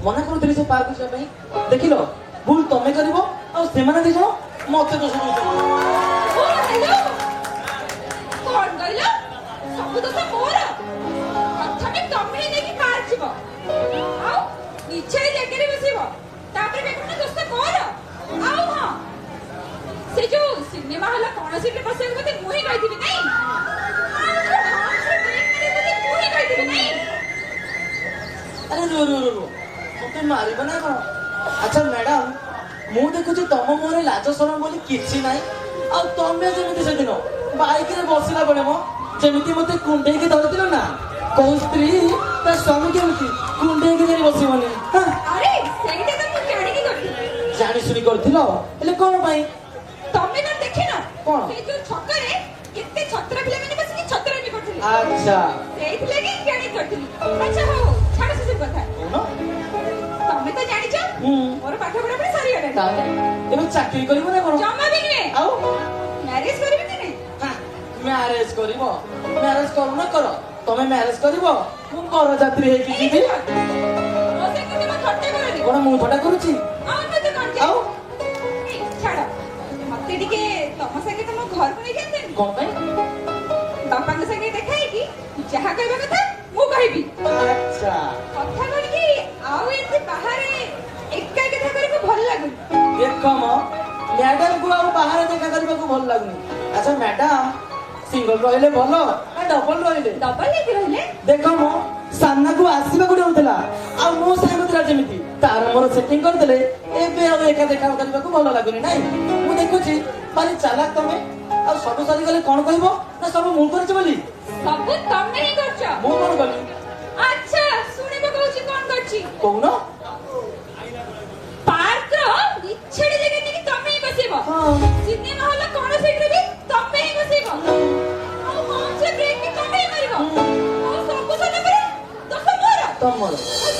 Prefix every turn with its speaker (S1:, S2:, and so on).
S1: ମନା କରୁଥିଲି ସେ ପାର୍କ ଯିବା ପାଇଁ। ଦେଖିଲ ଭୁଲ ତମେ କରିବ ଆଉ ସେମାନେ ଦି ଜଣ ମତେ ଦୋଷ ଦଉଛନ୍ତି।
S2: କଣ କହିଲ? ସବୁ ଦୋଷ ମୋର। ପ୍ରଥମେ ତମେ ନେଇକି ପାର୍କ ଯିବ, ଆଉ ନିଚରେ ଜାଗାରେ ବସିବ, ତାପରେ ଦେଖୁନ ଦୋଷ ମୋର। ଆଉ ହଁ, ସେ ଯୋଉ ସିନେମା ହଲ କଣ ସିଟ୍ରେ ବସିବାକୁ ମତେ ମୁଁ ହିଁ କହିଥିଲି ନାଇଁ? ମୁଁ ହିଁ କହିଥିଲି ନାଇଁ?
S1: ଆରେ ରୁ ରୁ ରୁ ମତେ ମାରିବ ନା କଣ? ଆଚ୍ଛା ମ୍ୟାଡାମ, ମୁଁ ଦେଖୁଛି ତମ ମୁହଁରେ ଲାଜ ସରମ ବୋଲି କିଛି ନାହିଁ। ଆଉ ତମେ ଯେମିତି ସେଦିନ ବାଇକରେ ବସିଲା ବେଳେ ମୋ ଯେମିତି ମତେ କୁଣ୍ଡେଇକି ଧରିଥିଲ ନା, କୋଉ ସ୍ତ୍ରୀ ତା ସ୍ୱାମୀ କେମିତି କୁଣ୍ଡେଇକି ଧରି ବସିବନି?
S2: ଆରେ ସେଇଟା ତ ମୁଁ ଜାଣିକି କରିଥିଲି।
S1: ଜାଣି ଶୁଣି କରିଥିଲ, ହେଲେ କଣ ପାଇଁ?
S2: ତମେ କଣ ଦେଖିନ?
S1: କଣ?
S2: ସେ ଯୋଉ ଛକରେ କେତେ ଛତ୍ର ପିଲାମାନେ ବସିକି ଛତ୍ରାମି କରୁଥିଲେ।
S1: ଆଚ୍ଛା
S2: ସେଇଥିଲାଗି ଜାଣିକି କରିଥିଲି। ଆଚ୍ଛା ହଉ, ଛାଡ ସେସବୁ କଥା।
S1: କଣ?
S2: ତମେ ତ ଜାଣିଛ ମୋର ପାଠ ପଢା ସରିଗଲାଣି।
S1: ତାହେଲେ ଏବେ ଚାକିରି କରିବ ନା କଣ?
S2: ଜମା ବି ନୁହେଁ।
S1: ଆଉ
S2: ମ୍ୟାରେଜ କରିବି କି ନାଇଁ?
S1: ମ୍ୟାରେଜ କରିବ? ମ୍ୟାରେଜ କରୁ ନା କର, ତମେ ମ୍ୟାରେଜ କରିବ, ମୁଁ ବରଯାତ୍ରୀ ହେଇକି ଯିବି।
S2: ମୋ ସହିତ କେବେ ଥଟ୍ଟା କରନି।
S1: କଣ ମୁଁ ଥଟ୍ଟା କରୁଛି?
S2: ଆଉ ନୁହେଁ ତ କଣ ଯେ?
S1: ଆଉ
S2: ଏଇ, ଛାଡ, ମତେ ଟିକେ ତମ ସାଙ୍ଗେ ତମ ଘରକୁ ନେଇଯାଆନ୍ତେନି?
S1: କଣ ପାଇଁ?
S2: ବାପାଙ୍କ ସାଙ୍ଗେ ଦେଖା ହେଇକି ଯାହା କହିବା କଥା ମୁଁ କହିବି।
S1: ଆଚ୍ଛା
S2: କଥା କଣ କି, ଆଉ ଏମିତି ବାହାରେ ଏକା କଥା କରିବାକୁ ଭଲ ଲାଗୁନି।
S1: ଦେଖ ମ, ମ୍ୟାଡାମକୁ ଆଉ ବାହାରେ ଦେଖା କରିବାକୁ ଭଲ ଲାଗୁନି। ଆଚ୍ଛା ମ୍ୟାଡାମ, ସିଙ୍ଗଲ ରହିଲେ ଭଲ ନା ଡବଲ ରହିଲେ?
S2: ଡବଲ ହେଇକି ରହିଲେ?
S1: ଦେଖ ମ, ସାମ୍ନାକୁ ଆସିବାକୁ ଡରୁଥିଲା, ଆଉ ମୋ ସାଙ୍ଗ ଥିଲା ଯେମିତି ତାର ମୋର ସେଟିଂ କରିଦେଲେ ଏବେ ଆଉ ଏକା ଦେଖା କରିବାକୁ ଭଲ ଲାଗୁନି। ନାଇଁ, ମୁଁ ଦେଖୁଛି ଭାରି ଚାଲାକ ତମେ। ଆଉ ସବୁ ସରିଗଲେ କଣ କହିବ ନା ସବୁ ମୁଁ କରିଛି ବୋଲି?
S2: ସବୁ ତମେ ହିଁ କରୁଛ।
S1: ମୁଁ କଣ କଲି?
S2: ଆଚ୍ଛା ଶୁଣିବ କହୁଛି କଣ କରିଛି।
S1: କହୁନ?
S2: ପାର୍କର ଇଚ୍ଛାଡି ଜାଗା ନେଇକି ତମେ ହିଁ ବସିବ। ସିନେମା ହଲ କଣ ସେଇଠି ବି ତମେ ହିଁ ବସିବ। ଆଉ ହର୍ଣ୍ଣରେ ବ୍ରେକ୍ ବି ତମେ ହିଁ ମାରିବ। ଆଉ ସବୁ ସରିଲା ପରେ ଦୋଷ ମୋର।
S1: ତମର?
S2: ଆଉ